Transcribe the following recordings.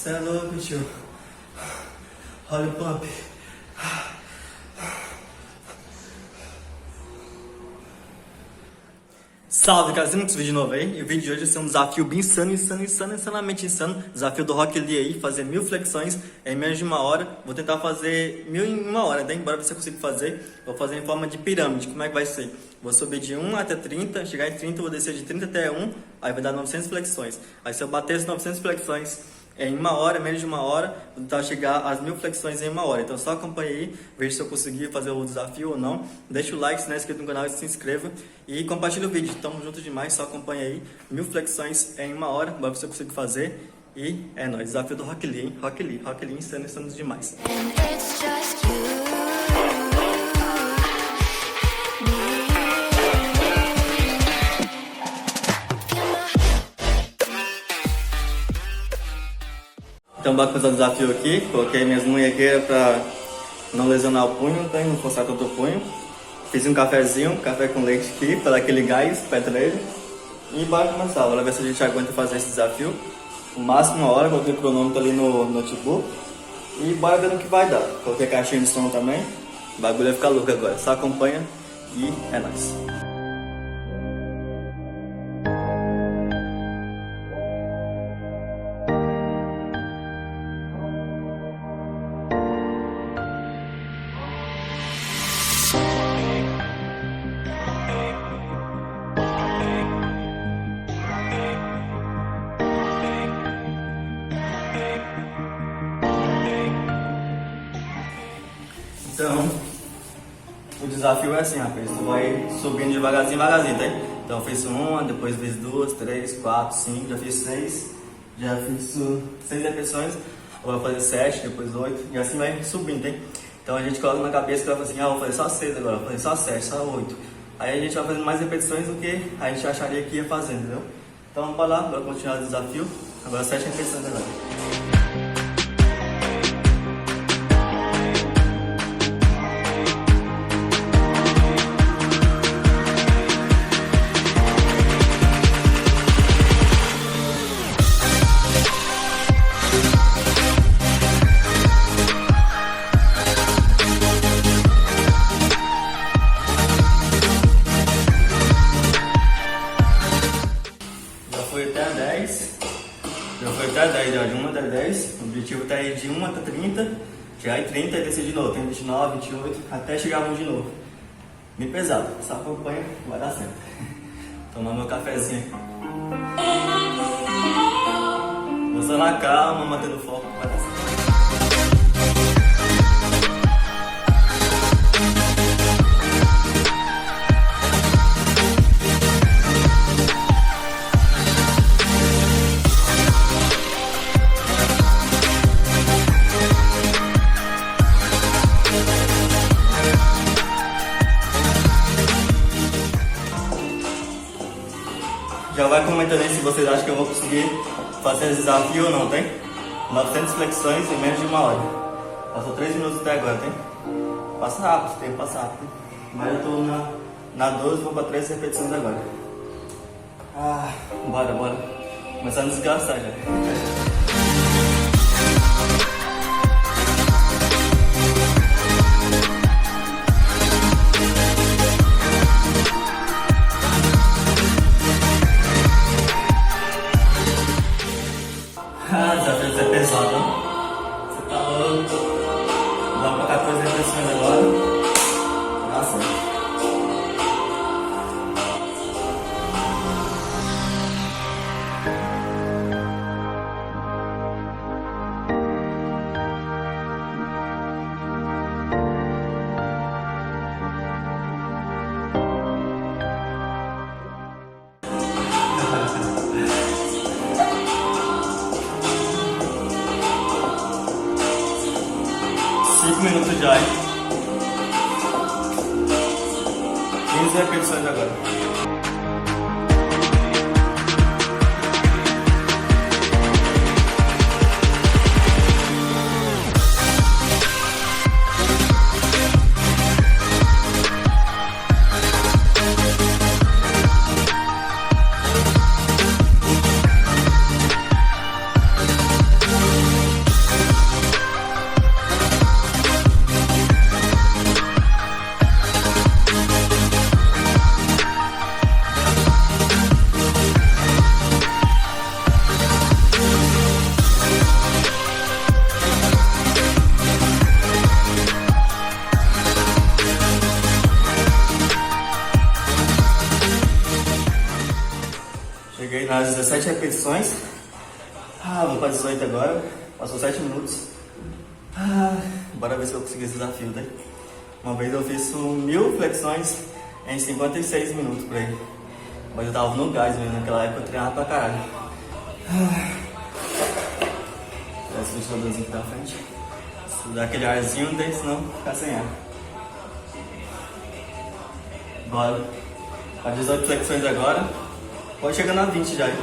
Você é louco, tio. Olha o pump. Salve, cara, muito vídeo novo aí. E o vídeo de hoje vai ser um desafio bem insanamente insano. Desafio do Rock Lee aí, fazer 1000 flexões em menos de 1 hora. Vou tentar fazer 1000 em 1 hora, né? Bora ver se eu consigo fazer. Vou fazer em forma de pirâmide. Como é que vai ser? Vou subir de 1 até 30, chegar em 30, vou descer de 30 até 1, aí vai dar 900 flexões. Aí se eu bater as 900 flexões em 1 hora, menos de 1 hora, vou tentar chegar às 1000 flexões em 1 hora. Então só acompanhe aí, veja se eu conseguir fazer o desafio ou não. Deixa o like, se não é inscrito no canal, se inscreva e compartilha o vídeo. Tamo junto demais, só acompanhe aí. 1000 flexões em 1 hora, bora ver se eu consigo fazer. E é nóis, desafio do Rock Lee, hein? Rock Lee, insano demais. Então bora fazer o desafio aqui, coloquei minhas munhequeiras pra não lesionar o punho, não forçar tanto o punho. Fiz um cafezinho, café com leite aqui, pra dar aquele gás pra treino. E bora começar, bora ver se a gente aguenta fazer esse desafio. O máximo 1 hora, coloquei o cronômetro ali no notebook. E bora ver no que vai dar. Coloquei a caixinha de som também, o bagulho vai ficar louco agora, só acompanha e é nóis. Então, o desafio é assim, rapaz, tu vai subindo devagarzinho, tá? Então eu fiz 1, depois fiz 2, 3, 4, 5, já fiz 6, já fiz 6 repetições, agora vou fazer 7, depois 8, e assim vai subindo, tá? Então a gente coloca na cabeça que vai fazer assim, vou fazer só 6 agora, vou fazer só 7, só 8. Aí a gente vai fazendo mais repetições do que a gente acharia que ia fazendo, entendeu? Então bora lá, bora continuar o desafio, agora 7 repetições agora. Já foi até 10, de 1 até 10. O objetivo tá aí de 1 até 30. Chegar em 30 e descer de novo. Tem 29, 28, até chegar 1 de novo. Bem pesado, só acompanha, vai dar certo. Tomar meu cafezinho aqui. Vou só na calma, mantendo o foco, vai dar certo. Já vai comentando aí se vocês acham que eu vou conseguir fazer esse desafio ou não, tem? 900 flexões em menos de 1 hora. Passou 3 minutos até agora, tem? Passa rápido, tem que passar rápido. Mas eu tô na 12, vou pra 3 repetições agora. Bora. Começar a me desgastar já. Desafio é pesado, hein? Você tá louco? Vamos pra 14 repetições agora. Nossa. Minutos já, hein? 15 repetições agora. 7 repetições. Vou para 18 agora. Passou 7 minutos. Bora ver se eu consigo esse desafio, né? Uma vez eu fiz 1000 flexões em 56 minutos por aí. Mas eu tava no gás mesmo, naquela época eu treinava pra caralho. Esse ventiladorzinho aqui na frente. Se dá aquele arzinho, daí senão ficar sem ar. Bora. Para 18 flexões agora. Pode chegar na 20 já. 18.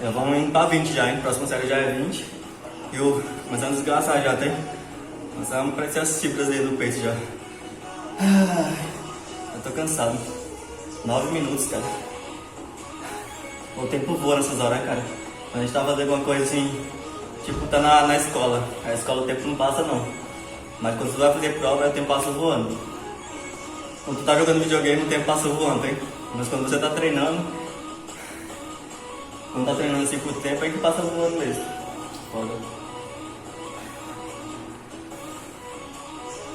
Já vamos indo pra 20 já, hein? Próxima série já é 20. E eu começando a desgraçar já, tá? Começando a aparecer as fibras aí do peito já. Eu tô cansado. 9 minutos, cara. O tempo voa nessas horas, cara. Quando a gente tá fazendo alguma coisa assim, tipo, tá na escola. A escola o tempo não passa não. Mas quando tu vai fazer prova, o tempo passa voando. Quando tu tá jogando videogame, o tempo passa voando, hein? Mas quando você tá treinando, quando tá treinando assim por tempo, aí que passa voando mesmo. Foda.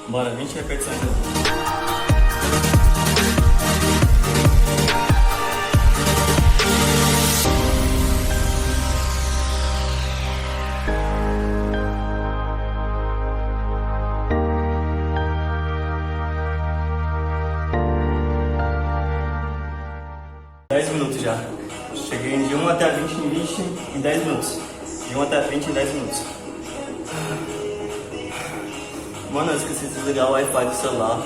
Bora, 20 repetições. 10 minutos já. Cheguei de 1 até 20 em 10 minutos. De 1 até 20 em 10 minutos. Mano, eu esqueci de desligar o Wi-Fi do celular.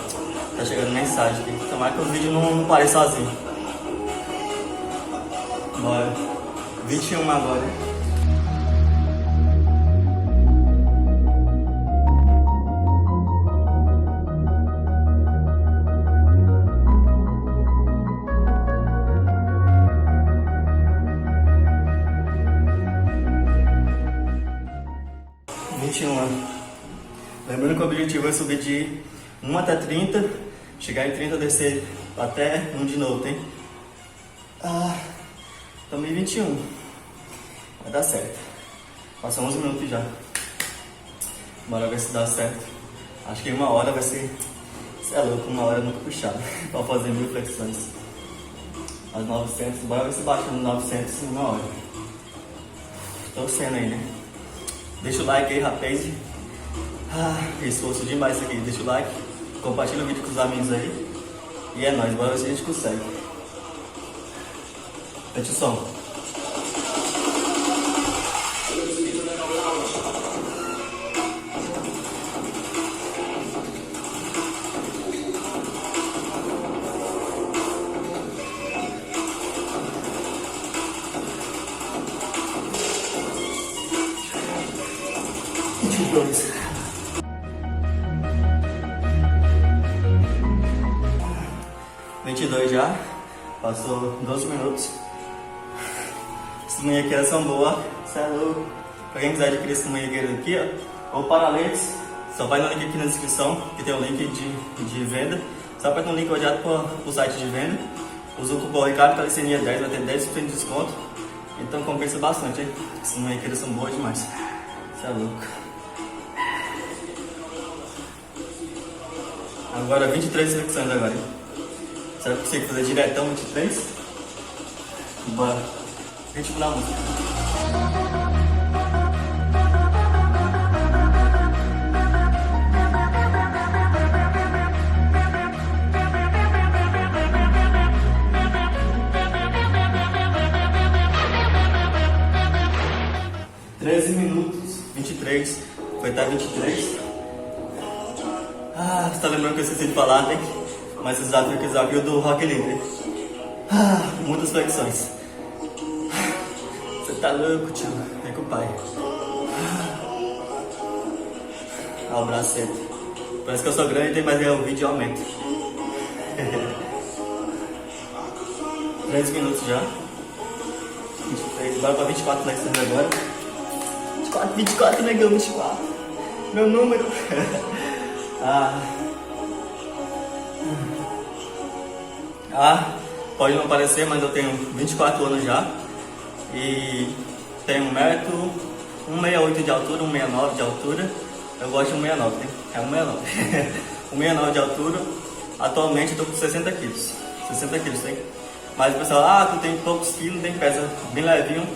Tá chegando mensagem aqui. Tomara que o vídeo não pare sozinho. Bora. 21 agora. Lembrando que o objetivo é subir de 1 até 30, chegar em 30, descer até 1 de novo, hein? Estamos em 21. Vai dar certo. Passou 11 minutos já. Bora ver se dá certo. Acho que em 1 hora vai ser... Você é louco, 1 hora é muito puxado pra fazer 1000 flexões. As 900, bora ver se baixa nos 900 em 1 hora. Torcendo aí, né? Deixa o like aí, rapaz. Esforço demais isso aqui. Deixa o like, compartilha o vídeo com os amigos aí. E é nóis, bora ver se a gente consegue. Mete o som. Dois. 22 já, passou 12 minutos. Essas munhequeiras são boas, cê é louco. Pra quem quiser adquirir essa munhequeira aqui, ó, ou Paralex, só vai no link aqui na descrição, que tem o link de venda. Só aperta no link direto pro site de venda. Usa o cupom Ricardo Calistenia 10, vai ter 10% de desconto. Então compensa bastante, hein? Essas munhequeiras são boas demais. Cê é louco. Agora 23 flexões agora, hein? Será que eu consigo fazer diretão 23? Bora. Ritmo da música. minutos, 23. Foi até 23. Você tá lembrando que eu esqueci de falar, né? Mas esse desafio que é o desafio do Rock Livre. Muitas flexões. Você tá louco, tio? Vem com o pai. O bracete. Parece que eu sou grande, mas o vídeo aumenta. 3 minutos já. 23, bora pra 24 flexões agora. 24, negão, 24. Meu número. Pode não parecer, mas eu tenho 24 anos já. E tenho 1,68 de altura, 1,69 de altura. Eu gosto de 1,69, né? É 1,69. 1,69 de altura. Atualmente eu tô com 60 quilos. 60 quilos, tem. Mas o pessoal, tu tem poucos quilos, tem pesa bem levinho.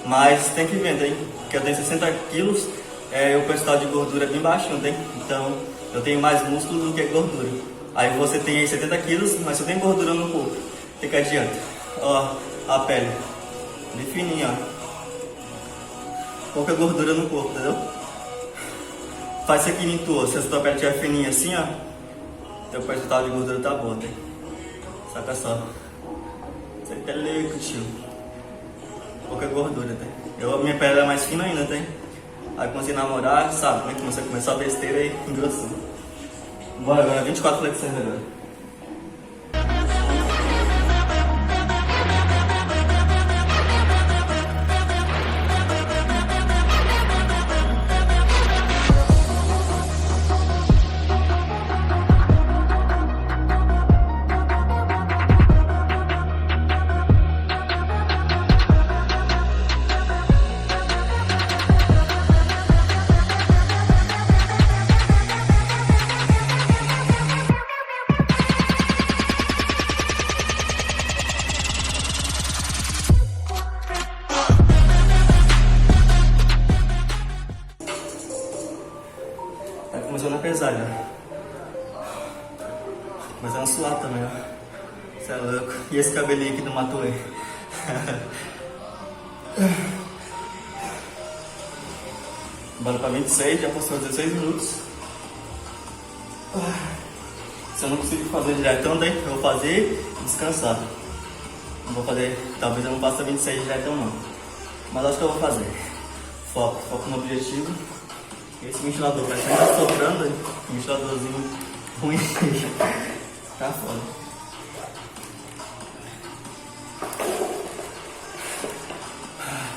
Mas tem que ver, tem. Porque eu tenho 60 quilos, o percentual de gordura é bem baixinho, tem. Então eu tenho mais músculo do que gordura. Aí você tem aí 70 quilos, mas você tem gordura no corpo. O que adianta? Ó, a pele. Bem fininha, ó. Pouca gordura no corpo, entendeu? Faz isso aqui em tua. Se a tua pele estiver fininha assim, ó, teu percentual de gordura tá bom, tem. Saca só. Isso aí tá louco, tio. Pouca gordura, tem. Minha pele é mais fina ainda, tem. Aí comecei a namorar, sabe, né? Comecei a comer só besteira e engrossou. Bora agora, 24 flexões agora. Tá começando a pesar já. Começando a suar também, ó. Você é louco. E esse cabelinho aqui do Matuê? Bora pra 26, já passou 16 minutos. Se eu não conseguir fazer diretão, daí eu vou fazer e descansar. Não vou fazer, talvez eu não faça 26 diretão não. Mas acho que eu vou fazer. Foco no objetivo. Esse ventilador parece que tá soprando, hein? Ventiladorzinho ruim. Tá foda. Ah,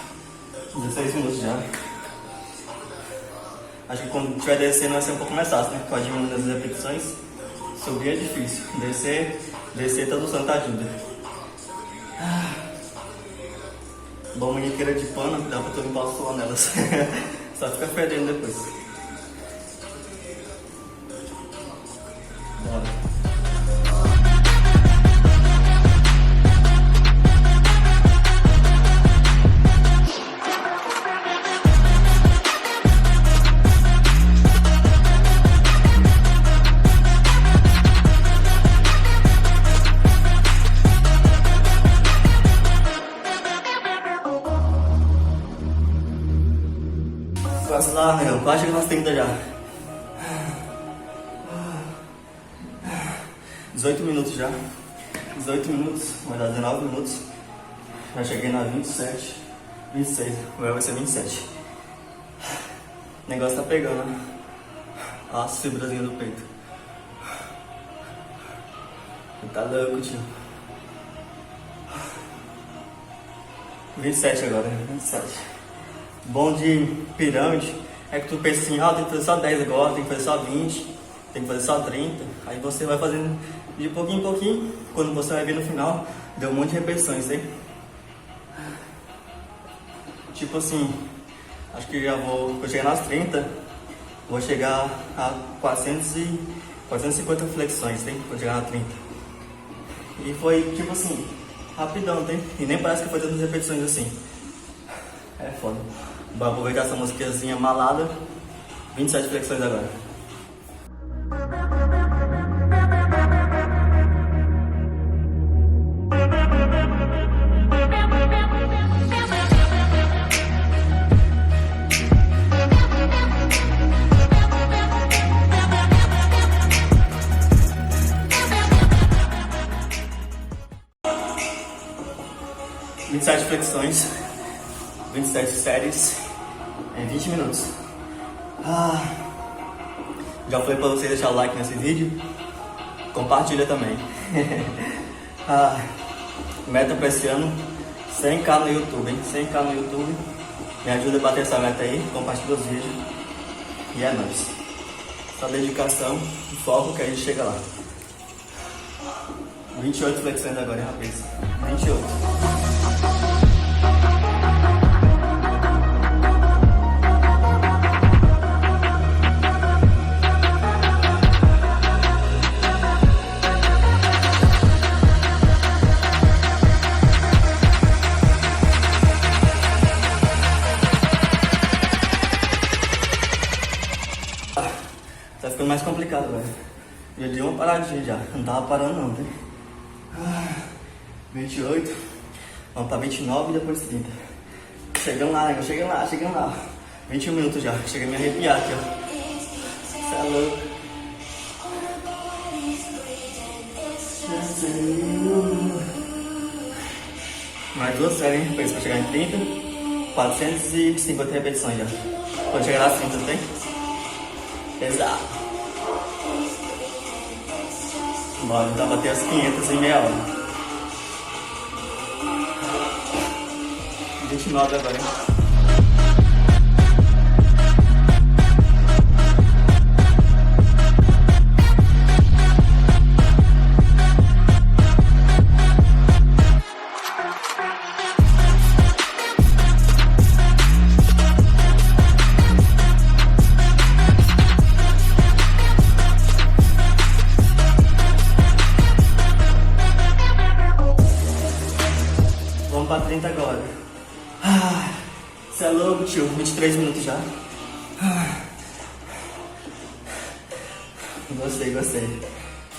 16 minutos já. Acho que quando estiver descendo vai ser um pouco mais fácil, né? Pode diminuir as repetições. Subir é difícil. Descer todo santo ajuda. Bom, maniqueira de pano, dá pra tu limpar o suor nelas. Só fica fedendo depois. Bora. Quase lá, meu. Quase chegando nas 30 já. 18 minutos já. 18 minutos, vai dar 19 minutos. Já cheguei na 27, 26. Agora vai ser 27. O negócio tá pegando, né? As fibrazinhas do peito. Tá louco, tio. 27 agora, 27. Bom de pirâmide é que tu pensa assim, tem que fazer só 10 agora, tem que fazer só 20, tem que fazer só 30. Aí você vai fazendo de pouquinho em pouquinho. Quando você vai ver no final, deu um monte de repetições, hein? Tipo assim, acho que já vou chegar nas 30, vou chegar a 450 flexões, hein? Vou chegar na 30. E foi tipo assim, rapidão, tem? E nem parece que foi tantas repetições assim. É foda. Bora aproveitar essa musiquinha malada. 27 flexões agora. Vinte e sete flexões, 27 séries em 20 minutos. Já falei pra vocês deixar o like nesse vídeo. Compartilha também. Meta pra esse ano, 100k no YouTube, hein? 100k no YouTube. Me ajuda a bater essa meta aí, compartilha os vídeos. E é nóis. Só dedicação e foco que a gente chega lá. 28 flexões agora, hein, rapaz? 28. Tá ficando mais complicado, velho. Já dei uma paradinha já. Não tava parando não, né? 28. Vamos pra 29 e depois 30. Chegando lá, né? Chegando lá. 21 minutos já. Chega a me arrepiar aqui, ó. Cê é louco. Mais 2 séries, hein? Pra chegar em 30. 450 repetições já. Quando chegar nas 30, tem? Pesado. Bora tentar bater as 500 em meia hora. 29 agora, hein? Pra 30 agora. Cê é louco, tio. 23 minutos já. Gostei.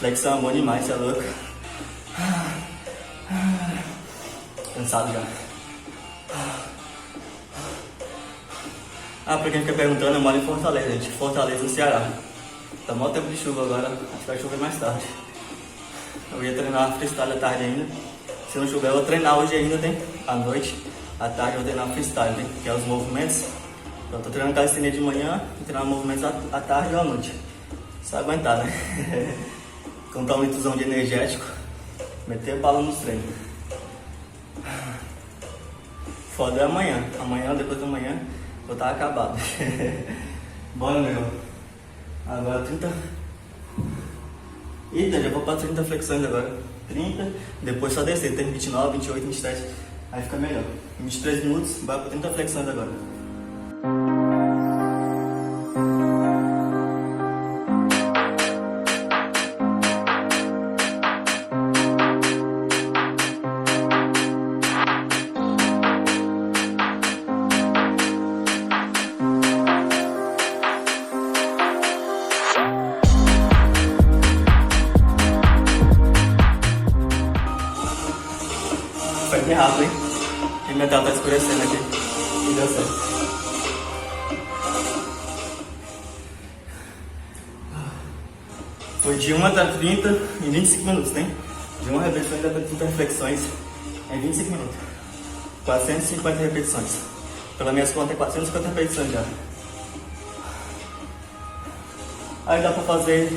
Flexão é bom demais, cê é louco. Cansado já. Pra quem fica perguntando, eu moro em Fortaleza, gente. Fortaleza, no Ceará. Tá mó tempo de chuva agora. Acho que vai chover mais tarde. Eu ia treinar freestyle à tarde ainda. Se não chover, eu vou treinar hoje ainda, tem? À noite, à tarde eu vou treinar freestyle, tem? Que é os movimentos. Então, eu tô treinando calistenia de manhã e treinando movimentos à tarde ou à noite. Só aguentar, né? Comprar um litrozão de energético, meter bala nos treinos. Foda é amanhã. Amanhã, depois da manhã, vou estar acabado. Bora, meu. Agora 30. Eita, já vou pra 30 flexões agora. 30, depois só descer, tem 29, 28, 27, aí fica melhor. 23 minutos, vai para 30 flexões agora. Foi bem rápido, hein? E minha tela tá escurecendo aqui. E deu certo. Foi de 1 até 30 em 25 minutos, tem? De 1 repetição até 30 reflexões em 25 minutos. 450 repetições. Pelas minhas contas é 450 repetições já. Aí dá pra fazer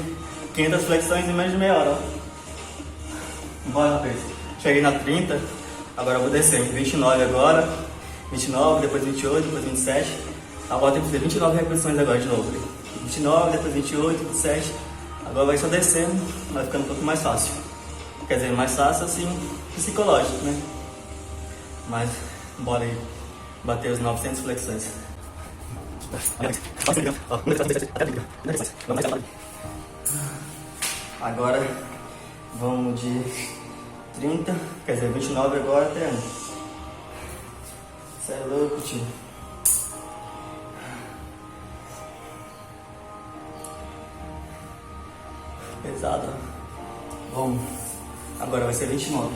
500 flexões em menos de meia hora, ó. Bora, rapaz. Cheguei na 30. Agora eu vou descer, 29 agora, 29, depois 28, depois 27. Agora tem que fazer 29 repetições agora de novo. 29, depois 28, 27. Agora vai só descendo, vai ficando um pouco mais fácil. Quer dizer, mais fácil assim, psicológico, né? Mas, bora aí, bater os 900 flexões. Agora, vamos de 30, quer dizer, 29 agora até. Você é louco, tio. Pesado. Bom, agora vai ser 29.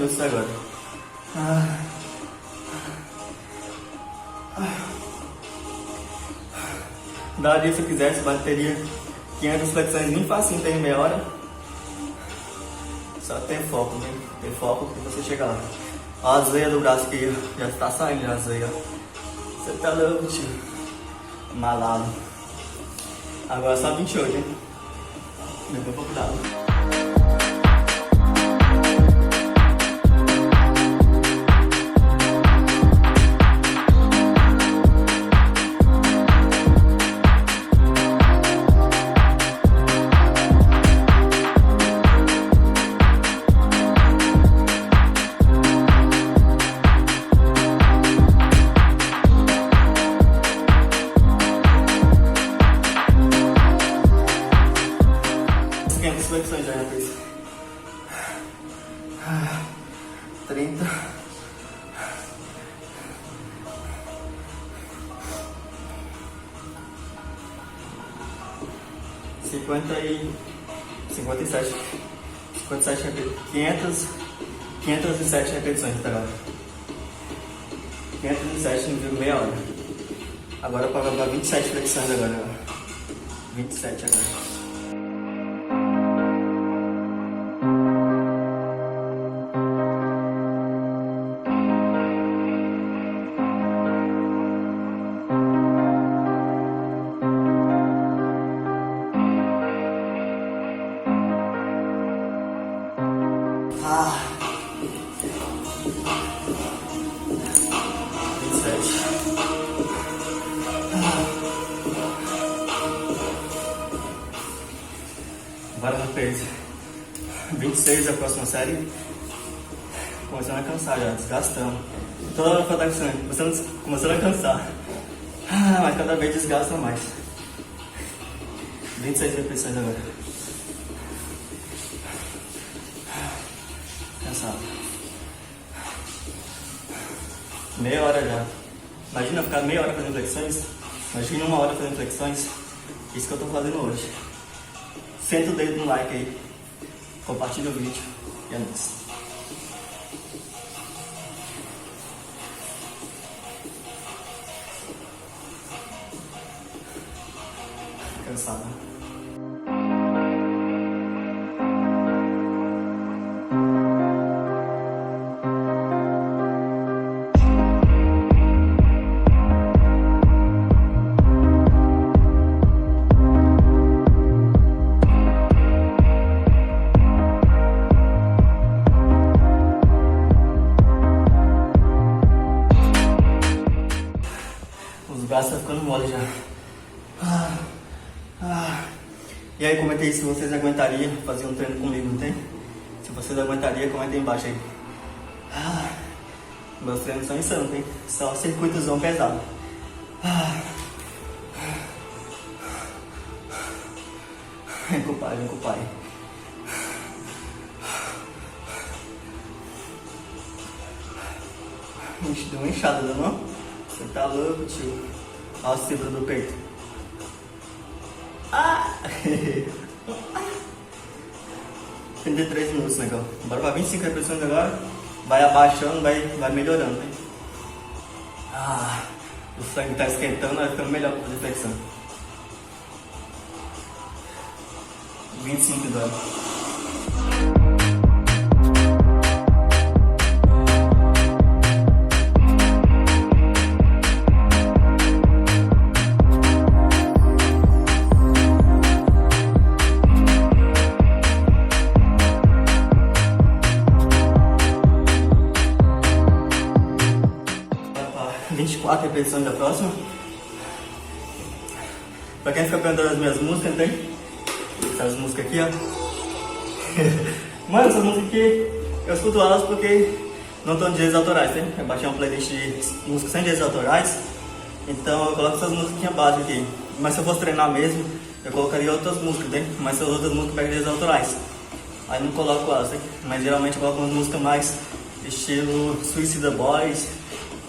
minutos agora. Daria, se eu quisesse, bateria 500 flexões bem facinho, tem meia hora. Só ter foco, né? Ter foco pra você chegar lá. Ó, a zoeira do braço aqui, já tá saindo a zoeira. Você tá louco, tio. Malado. Agora só 28, hein? Depois vou cuidar. Flexões já fez. 30. E 57. 57 repetições. 507 repetições até agora. 507 em meia hora. Agora para 27 flexões agora. 27 agora. Agora no peso. 26 a próxima série. Começando a cansar já, desgastando. Toda hora que eu tô começando a cansar. Mas cada vez desgasta mais. 26 repetições agora. Cansado. Meia hora já. Imagina ficar meia hora fazendo flexões. Imagina 1 hora fazendo flexões. Isso que eu tô fazendo hoje. Senta o dedo no like aí. Compartilha o vídeo. E é nóis. Cansado. Os braços estão ficando mole já. E aí, comenta aí se vocês aguentariam fazer um treino comigo, não tem? Se vocês aguentariam, comenta aí embaixo aí. Meus treinos são insanos, tem? Só circuitozão pesado. Vem com o pai, vem com o pai. Deu uma inchada, não? Você tá louco, tio. Olha a cifra do peito. 33 minutos, né, cara? Bora pra 25 repetições agora. Vai abaixando, vai melhorando, né? O sangue tá esquentando, vai ficando melhor pra fazer flexão. 25 agora. Para 24 repetições da próxima. Pra quem fica perguntando as minhas músicas, tem? Essas músicas aqui, ó. Mano, essas músicas aqui, eu escuto elas porque não estão de direitos autorais, tem? Eu baixei uma playlist de músicas sem direitos autorais. Então eu coloco essas músicas básicas aqui. Mas se eu fosse treinar mesmo, eu colocaria outras músicas, tem? Mas se as outras músicas pegam direitos autorais, aí não coloco elas, tem? Mas geralmente eu coloco umas músicas mais estilo Suicida Boys.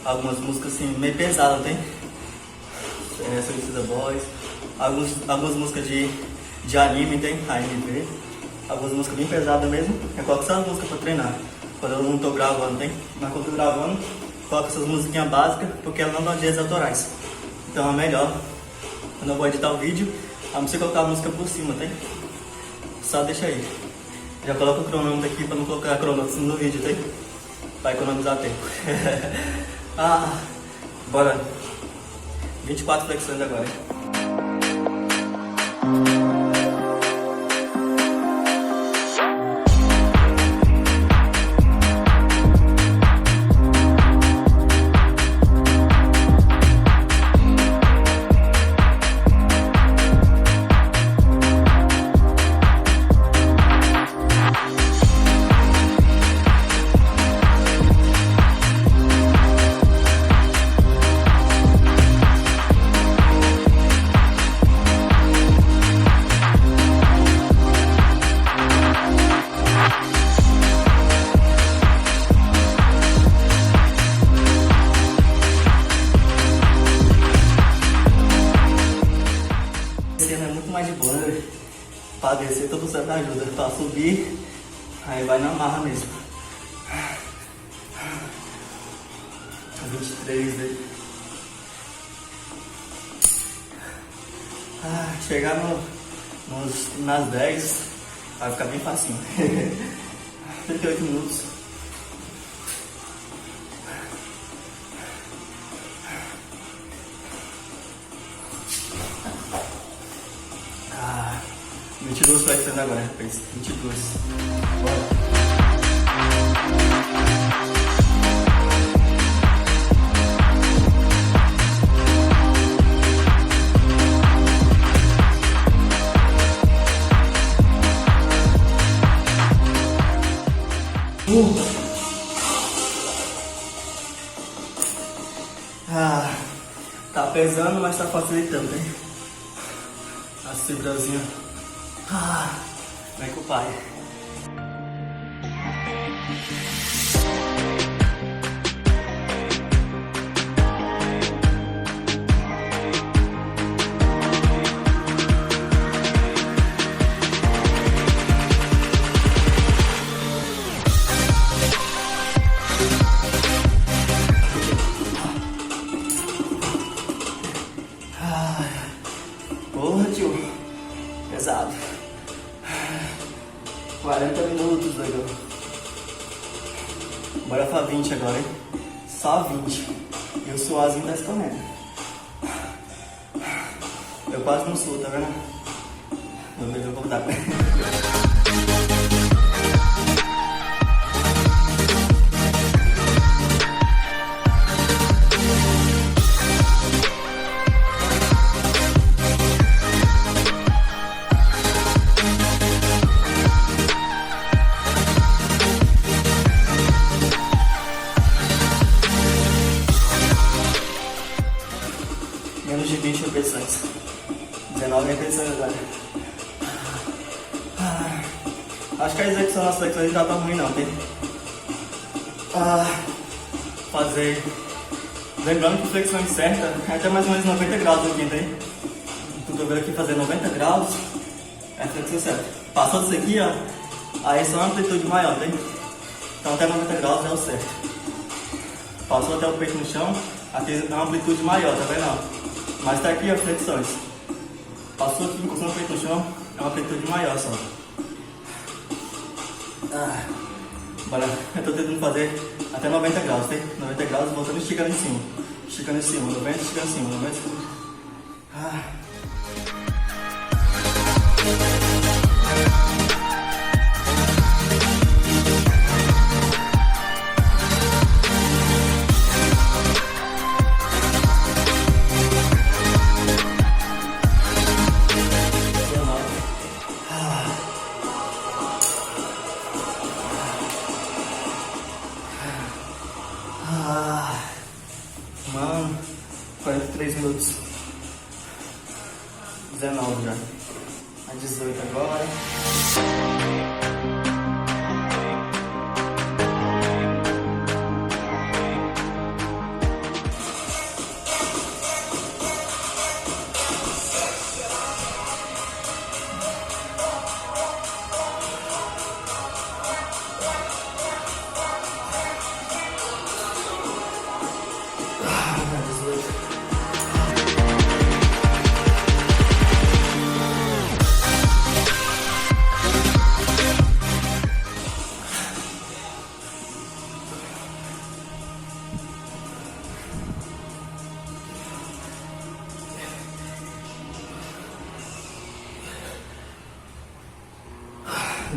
Algumas músicas assim, meio pesadas, tem? Suicida Boys. Algumas músicas de anime, tem? AMV. Algumas músicas bem pesadas mesmo. Eu coloco só as músicas pra treinar. quando eu não tô gravando, tem? Mas quando eu tô gravando, coloco essas musiquinhas básicas, porque ela não dá direitos autorais. Então é melhor, quando eu vou editar o vídeo, a não ser colocar a música por cima, tem? Só deixa aí. Já coloca o cronômetro aqui pra não colocar cronômetro no vídeo, tem? Pra economizar tempo. Bora. 24 flexões agora. Mais de boa, né? Pra descer todo certo ajuda, pra subir aí vai na marra mesmo. 23, né? Chegar nas 10 vai ficar bem facinho. 38 minutos. Ah, 22 flexões agora, rapaz. 22. Bora. Tá pesando, mas tá facilitando, né? A fibrazinha. Vai com o pai. Porra, tio. Pesado. 40 minutos, legal. Bora pra 20 agora, hein? Só 20. E o suazinho tá escorrendo. Eu quase não suo, tá vendo? Vou ver se eu vou voltar. Menos de 20 repetições. 19 repetições agora. Acho que a execução das flexões não tá tão ruim não, tem? Fazer... Lembrando que flexões certas é até mais ou menos 90 graus aqui, tem? Tô vendo aqui fazer 90 graus é a flexão certa. Passou disso aqui, ó, aí é só uma amplitude maior, tem? Então até 90 graus é o certo. Passou até o peito no chão, aqui é uma amplitude maior, tá vendo? Mas tá aqui, ó, flexões. Passou aqui, encostou no peito no chão, é uma amplitude maior só. Bora, eu tô tentando fazer até 90 graus, tem? 90 graus, voltando e esticando em cima. Esticando em cima, 90, esticando em cima, 90, esticando em cima. Mano, 43 minutos. 19 já. A 18 agora.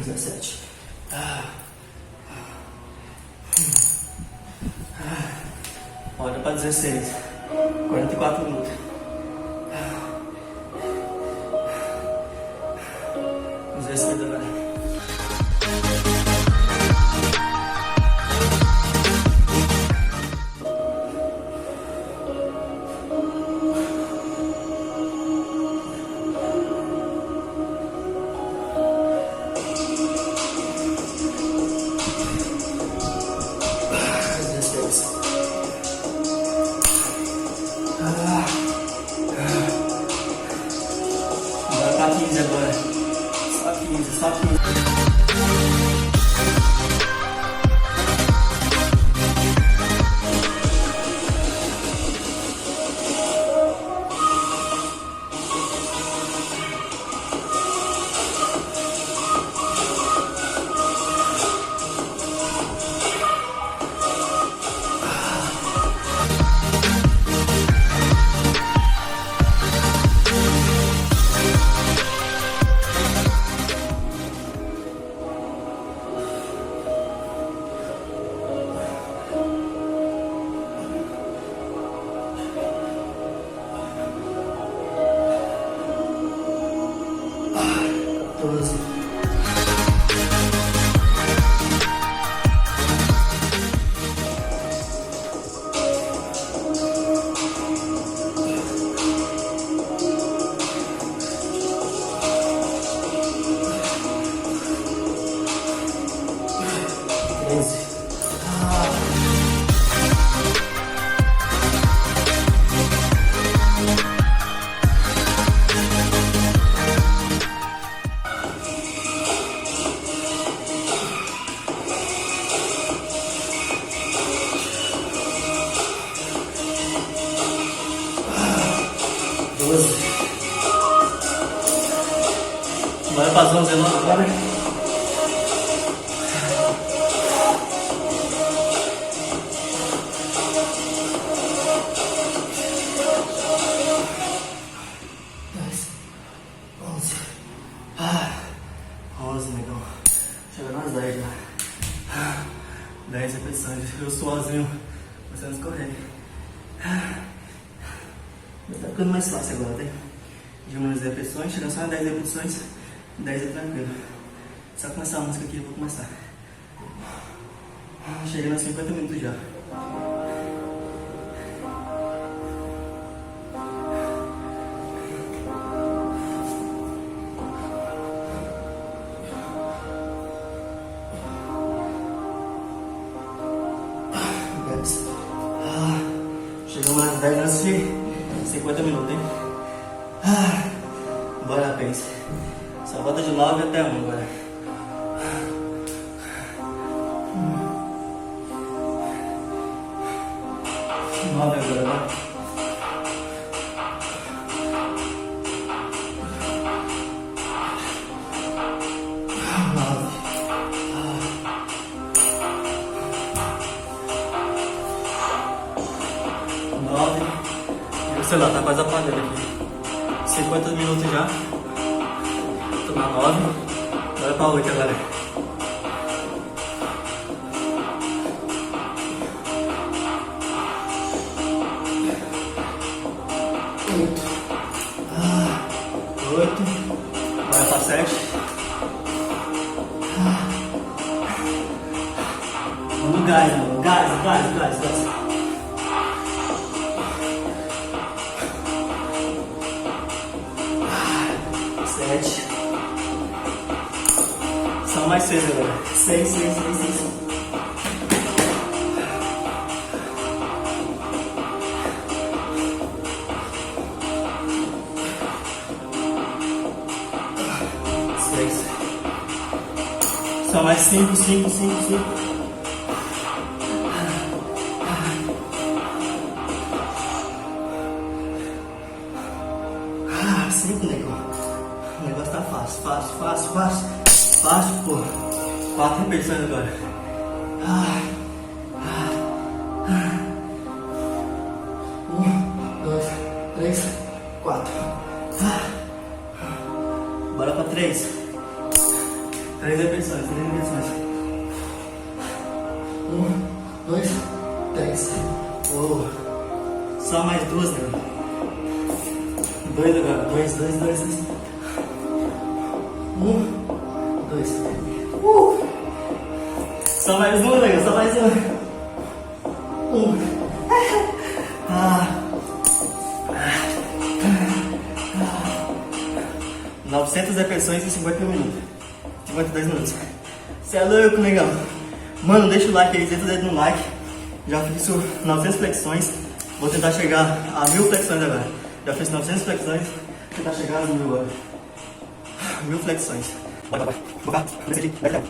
17. Olha para 16. 44 minutos. 16 agora. Bora pra 15 agora. Só 15, só 15. Bora pra zona 19 agora. Ah, 11, negão. Chegou nas 10 já. 10 repetições. Eu sozinho. Você não escorrega. Tá ficando mais fácil agora, tá? Diminuir as repetições, chega só a 10 repetições. 10 é tranquilo. Só começar a música aqui, eu vou começar. Cheguei nos 50 minutos já. Chegamos nas 10 antes de 50 minutos, hein? Bora, pense. Só volta de 9 até 1 agora. Nove agora, né? E o celular tá quase apagando aqui. 50 minutos já. Tô na 9. Bora pra 8 agora. Oito. Bora pra 7. Vamos gás, mano. Gás. 7. São mais 6 agora. 6. 6. São mais 5. 5, negão. O negócio tá fácil, pô. 4 repetições agora. 1, 2, 3, 4. Bora pra 3. 3 repetições. 10. Oh. Só mais 2, né? 2 agora. 2, 2, 2. 1, 2. Só mais 1, né? Só mais 1. 1. 900 repetições em 51 minutos. 52 minutos. Você é louco, negão. Mano, deixa o like aí, senta o dedo no like. Já fiz 900 flexões. Vou tentar chegar a 1000 flexões agora. Já fiz 900 flexões. Vou tentar chegar a 1000 agora. 1000 flexões. Bora, bora. Vou cá. Desce aqui. Vai cá.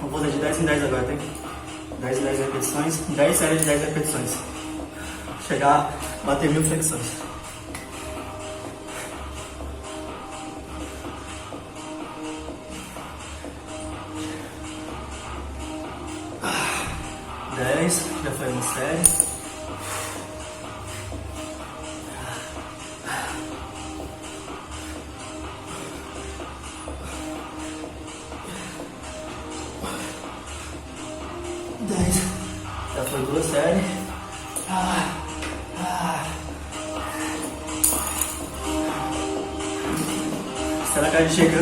Vou fazer de 10 em 10 agora, tem? 10 em 10 repetições. 10 séries de 10 repetições. Chegar a bater 1000 flexões. Já foi uma série. Já foi 2 séries. Será que a gente chega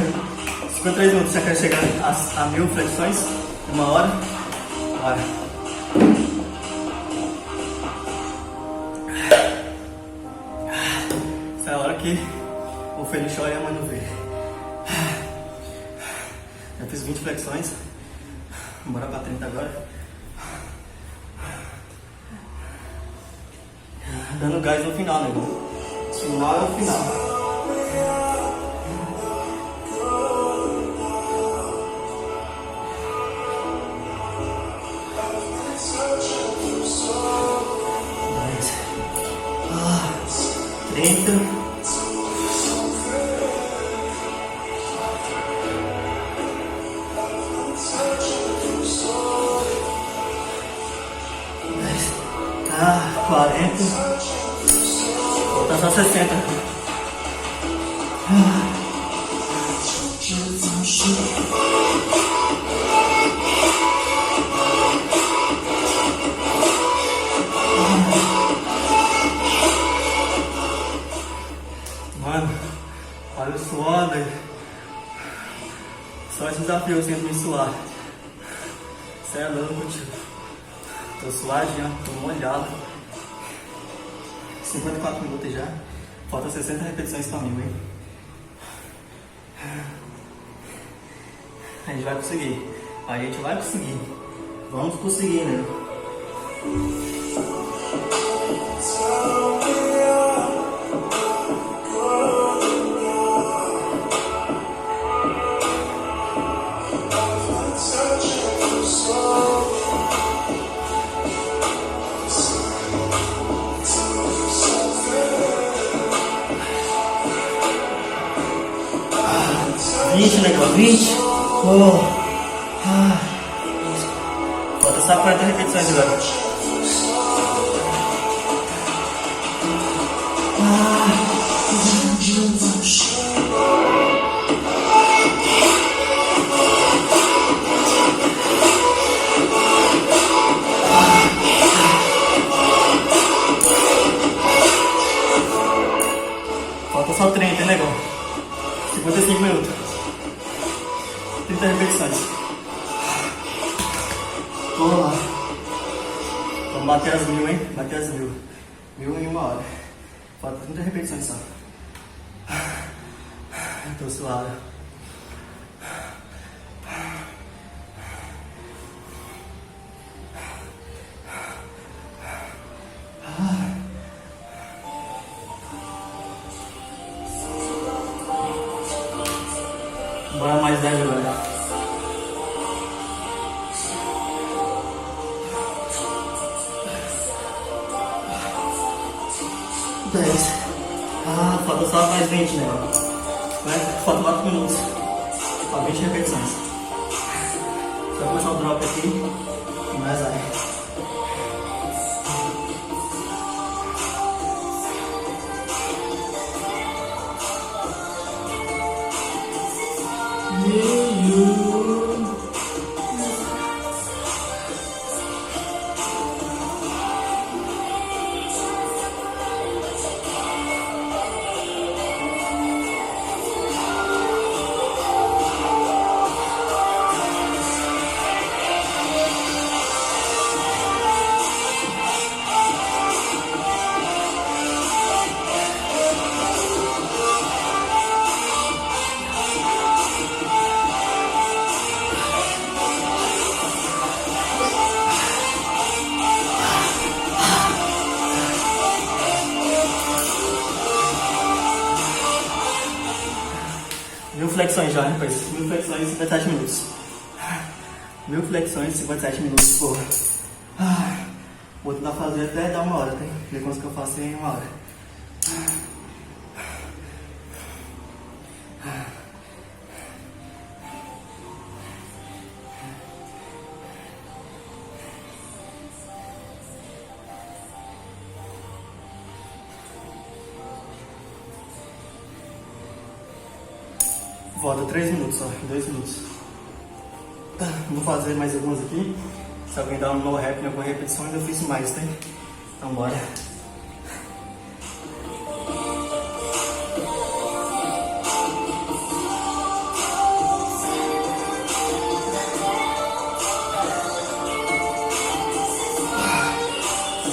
53 minutos? Será que a gente chega a 1000 flexões? 1 hora? Bora. Essa é a hora que o feliz chora e a mãe não vê. Já fiz 20 flexões. Bora pra 30 agora. Dando gás no final, né? O final é o final. Ah, 40. Falta só 60. Mano, olha o suor, velho. Só esse desafio eu sinto me suar. Você é louco, tio. Tô suadinho, tô molhado. 54 minutos já. Falta 60 repetições pra mim, hein? A gente vai conseguir. A gente vai conseguir. Vamos conseguir, né? Negócio, 20. Falta só 40 repetições agora. Falta só 30, negão. 55 minutos. 30 repetições. Vamos lá. Vamos bater as 1000, hein? Bater as 1000. 1000 em 1 hora. Falta 30 repetições só. Tô suado. Bora mais 10 agora. Falta só mais 20, né? Falta 4 minutos. Só 20 repetições. Só começar o drop aqui e mais vai. You já, rapaz. 1000 flexões em 57 minutos. 1000 flexões em 57 minutos, porra. Vou tentar fazer até dar 1 hora, tá? Ver quanto que eu faço em 1 hora. Volta 3 minutos só, 2 minutos. Vou fazer mais algumas aqui. Se alguém dar um no rap em alguma repetição, eu fiz mais, tá? Então bora.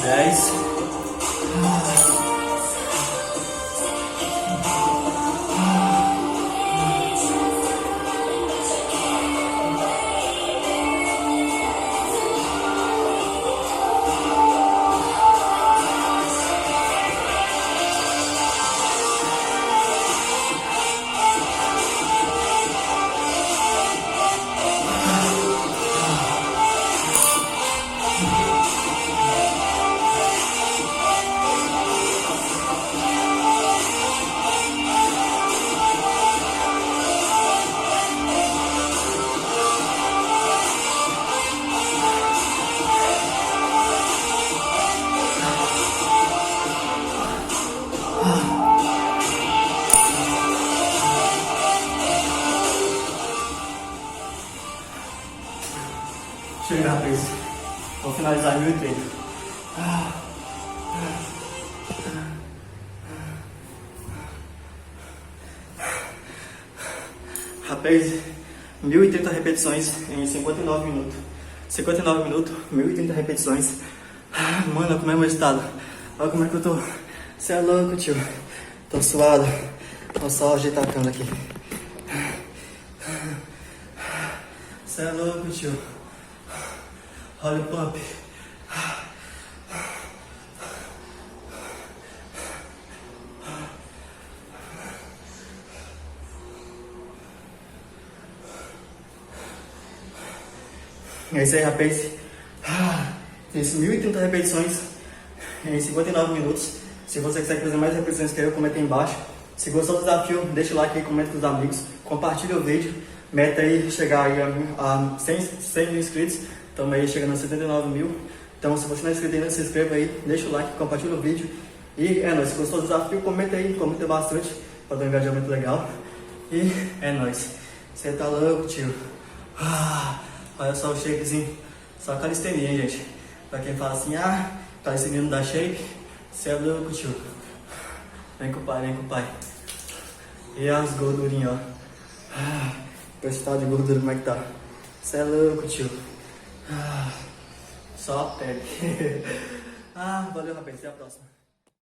Dez. Chega, rapaz. Vou finalizar em 1030. Rapaz, 1030 repetições em 59 minutos. 59 minutos, 1030 repetições. Mano, como é meu estado? Olha como é que eu tô. Você é louco, tio. Tô suado. Vou só ajeitar a câmera aqui. Você é louco, tio. Olha o pump. É isso aí, rapaz. Fiz 1030 repetições em 59 minutos. Se você quiser fazer mais repetições que eu, comenta aí embaixo. Se gostou do desafio, deixa o like aí, comenta com os amigos, compartilha o vídeo. Meta aí chegar aí a 100 mil inscritos. Estamos aí chegando a 79 mil. Então, se você não é inscrito ainda, se inscreva aí, deixa o like, compartilha o vídeo. E é nóis. Se gostou do desafio, comenta aí, comenta bastante para dar um engajamento legal. E é nóis. Você tá louco, tio. Olha só o shapezinho. Só calistenia, hein, gente. Pra quem fala assim, calistenia não dá shape, você é louco, tio. Vem com o pai, vem com o pai. E as gordurinhas, ó. Percentual de gordura, como é que tá? Você é louco, tio. Só a pele. Valeu, rapaz. Até a próxima.